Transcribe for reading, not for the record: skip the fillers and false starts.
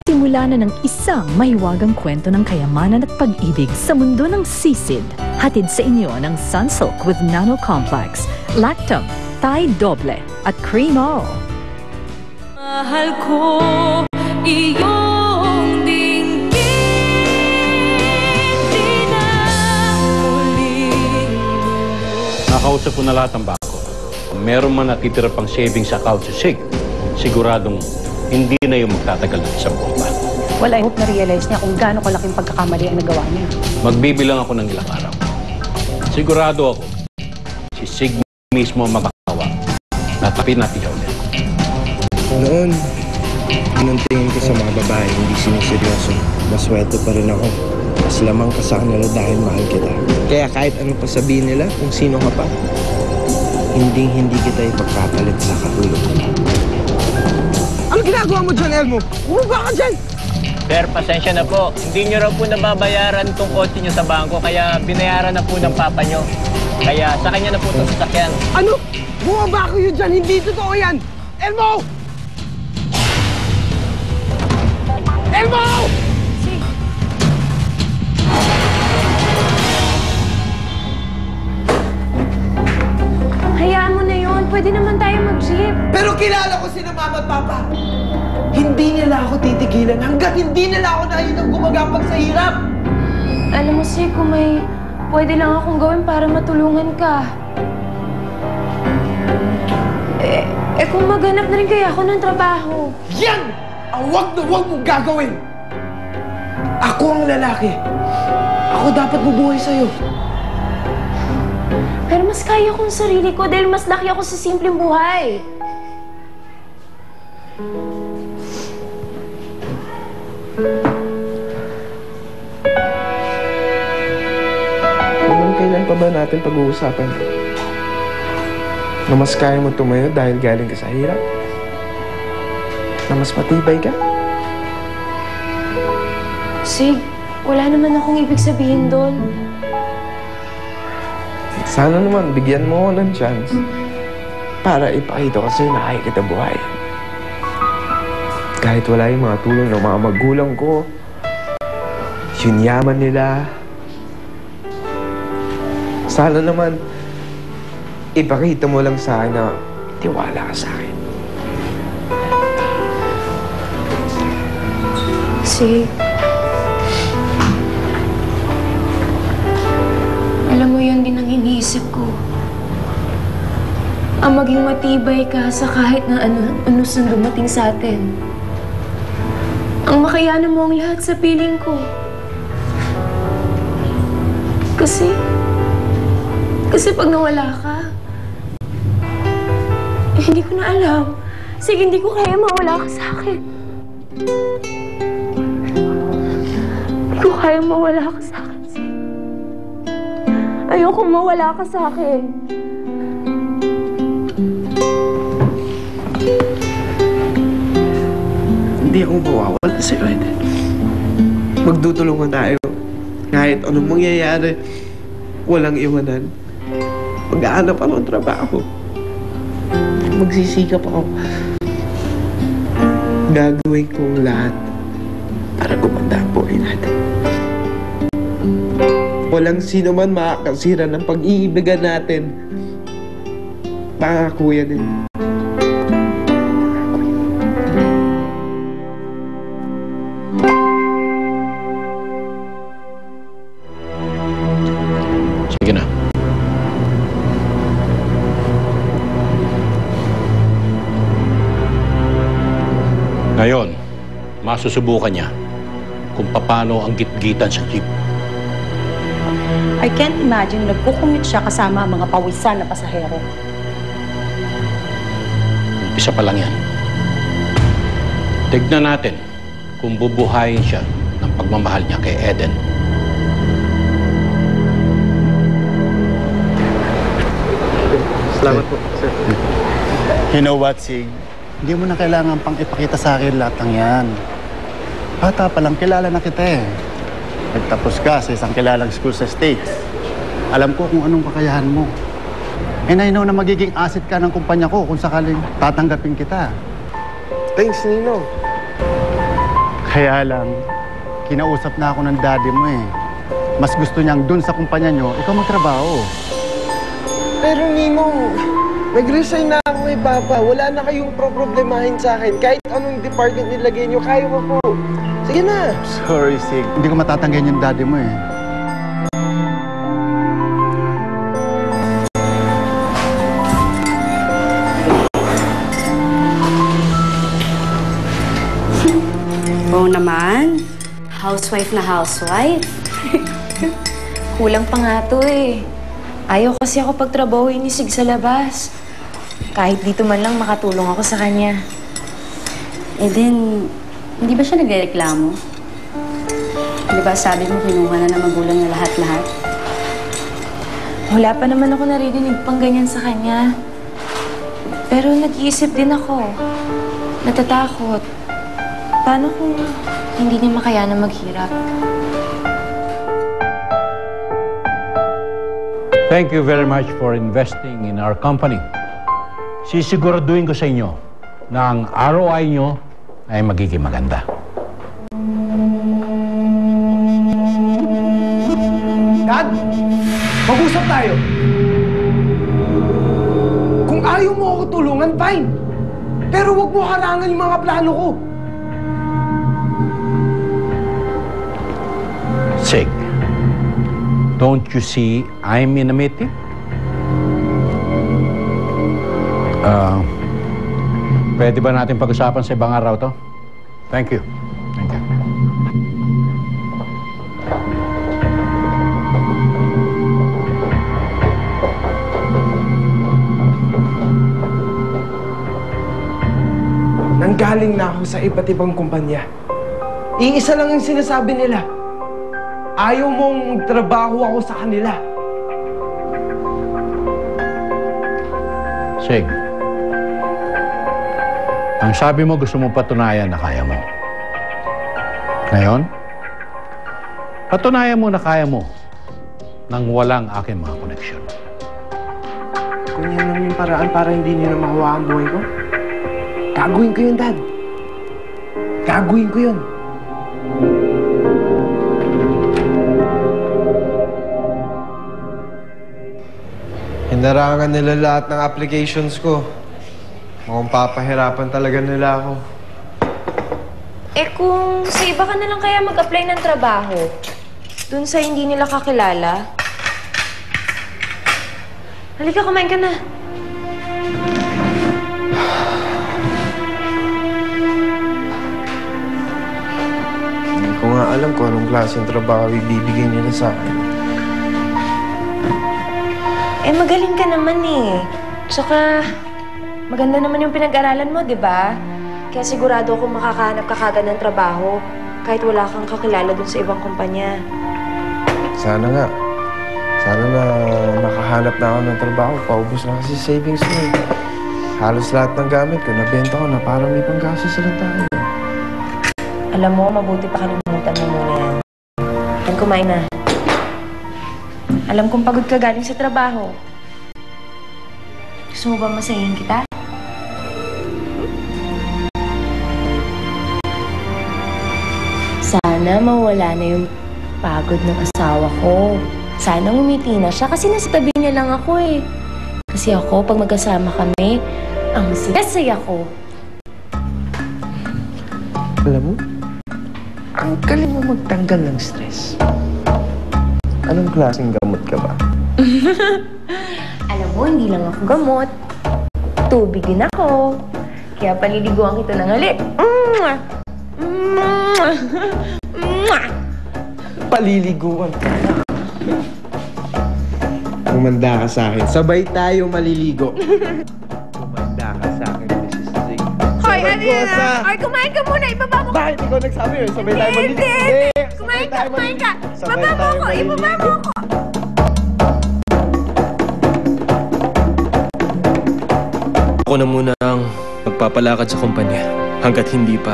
Simula na ng isang mahiwagang kwento ng kayamanan at pag-ibig sa mundo ng sisid. Hatid sa inyo ng Sunsilk with Nano Complex, Lactum, Thai Doble at Cream All. Mahal ko iyong dinggin, di na muling. Nakausap ko na lahat ng bangko. Kung meron man natitira pang savings account si Sig, siguradong hindi na yung magtatagal ng isang buwan pa. Well, I hope na-realize niya kung gaano kalaking pagkakamali ang nagawa niya. Magbibilang ako ng ilang araw. Sigurado ako, si Sig mismo ang makakawa. Natapin natin siya ulit. Noon, anong tingin ko sa mga babae hindi siniseryoso. Maswerte pa rin ako. Mas lamang ka sa kanila dahil mahal kita. Kaya kahit ano pa sabihin nila kung sino ka pa, hindi kita ipagpapalit sa katulog mo. Ano ginagawa mo dyan, Elmo? Bumaba ka dyan! Sir, pasensya na po. Hindi nyo raw po nababayaran itong kotse nyo sa bangko, kaya binayaran na po ng papa nyo. Kaya sa kanya na po itong sasakyan. Ano? Bumaba kayo dyan! Hindi totoo yan! Elmo! Elmo! Hayaan mo na yun. Pwede naman tayo mag-jeep. Pero kilala ko sila mama at papa. Hindi nila ako titigilan hanggat hindi nila ako nakitang gumagapag sa hirap. Alam mo, Sig, kung may pwede lang akong gawin para matulungan ka. Kung maghanap na rin kaya ako ng trabaho. Yan! Ang wag na wag mong gagawin! Ako ang lalaki. Ako dapat bubuhay sa'yo. Pero mas kaya kong sarili ko dahil mas laki ako sa simpleng buhay. Hanggang kailan pa ba natin pag-uusapan? Na mas kaya mo tumayo dahil galing ka sa hirap? Na mas matibay ka? Sig, wala naman akong ibig sabihin doon. Sana naman bigyan mo ako ng chance para ipakita ko sa'yo na kaya kita buhay. Kahit wala yung mga tulong ng mga magulang ko, yung yaman nila, sana naman ipakita mo lang sa akin na tiwala ka sa akin. Sig, alam mo yun din ang iniisip ko. Ang maging matibay ka sa kahit na ano saan dumating sa atin. Ang makayanan mo ang lahat sa piling ko. Kasi pag nawala ka, hindi ko na alam. Sige, hindi ko kaya mawala ka sa akin. Hindi ko kaya mawala ka sa akin. Ayoko mawala ka sa akin. Hindi ako mawawala sa'yo, Eden. Magtutulungan tayo. Kahit anong mangyayari, walang iwanan. Mag-aanap ako ng trabaho. Magsisikap ako. Gagawin kong lahat para gumanda ang buhay natin. Walang sino man makakasira ng pag-iibigan natin. Pangako yan eh. Sige na. Ngayon, masusubukan niya kung paano ang gitgitan sa jeep. I can't imagine nagkukumit siya kasama ang mga pawisan na pasahero. Umpisa pa lang yan. Tignan natin kung bubuhayin siya ng pagmamahal niya kay Eden. Salamat po, sir. You know what, Sig? Hindi mo na kailangan pang ipakita sa akin lahat ng yan. Bata pa lang, kilala na kita eh. Nagtapos ka sa isang kilalang school sa States. Alam ko kung anong kakayahan mo. And I know na magiging asset ka ng kumpanya ko kung sakaling tatanggapin kita. Thanks, Nino. Kaya lang, kinausap na ako ng daddy mo eh. Mas gusto niyang dun sa kumpanya nyo, ikaw magtrabaho. Pero Ninong, nag-resign na ako kay Papa. Wala na kayong problemahin sa akin. Kahit anong department nilagay nyo, kaya ko po. Sige na. Sorry, Sig. Hindi ko matatanggihan yung daddy mo eh. Oo naman. Housewife na housewife. Kulang pa nga to eh. Ayaw kasi ako pagtrabahuin ni Sig sa labas. Kahit dito man lang makatulong ako sa kanya. Eh din, hindi ba siya nagreklamo? Di ba sabi mo kinuha na ng magulang na lahat-lahat? Wala pa naman ako naririnig pang ganyan sa kanya. Pero nag-iisip din ako. Natatakot. Paano kung hindi niya makayanan maghirap? Thank you very much for investing in our company. Sisiguraduhin ko sa inyo na ang ROI nyo ay magiging maganda. Dad, mag-usap tayo. Kung ayaw mo ako tulungan, fine. Pero huwag mo harangan yung mga plano ko. Sig, don't you see I'm in a meeting? Pwede ba natin pag-usapan sa ibang araw to? Thank you. Thank you. Nanggaling na ako sa iba't ibang kumpanya. Iisa lang yung sinasabi nila. Ayaw mong magtrabaho ako sa kanila. Sig, ang sabi mo gusto mo patunayan na kaya mo. Ngayon, patunayan mo na kaya mo nang walang aking mga koneksyon. Kung yan lang yung paraan para hindi nila makuha ang buhay ko, gagawin ko yun, Dad. Gagawin ko yun. Hinarangan nila lahat ng applications ko. Mukhang papahirapan talaga nila ako. Eh kung sa iba ka na lang kaya mag-apply ng trabaho, dun sa hindi nila kakilala. Halika, kumain ka na. Hindi ko nga alam kung anong klaseng trabaho ibibigay nila sa akin. Eh, magaling ka naman eh. Tsaka, maganda naman yung pinag-aralan mo, di ba? Kaya sigurado akong makakahanap ka kagad ng trabaho kahit wala kang kakilala dun sa ibang kumpanya. Sana nga. Sana na makahanap na ako ng trabaho. Paubos na kasi savings ko eh. Halos lahat ng gamit ko, nabenta ko na parang may panggastos lang tayo. Alam mo, mabuti pa kalimutan mo muna yan. Yan, kumain na. Alam kong pagod ka galing sa trabaho. Gusto mo ba masayin kita? Sana mawala na yung pagod ng asawa ko. Sana ngumiti na siya kasi nasa tabi niya lang ako eh. Kasi ako, pag magkasama kami, ang saya ko. Alam mo, ang galing mo magtanggal ng stress. Anong klaseng gamot ka ba? Alam mo, hindi lang ako gamot. Tubig din ako. Kaya paliliguan kita ng halik. Paliliguan ka na. Kumanda ka sa akin. Sabay tayo maliligo. Kumanda ka sa akin, Mrs. Zing. Hoy, ano yan? Hoy, kumain ka muna. Ibaba mo. Bakit ikaw nagsabi yun? Sabay tayo maliligo. Hindi! Kumain ka, kumain ka. Ibaba mo ako, ibaba mo ako. Ako na muna ang magpapalakad sa kumpanya hanggat hindi pa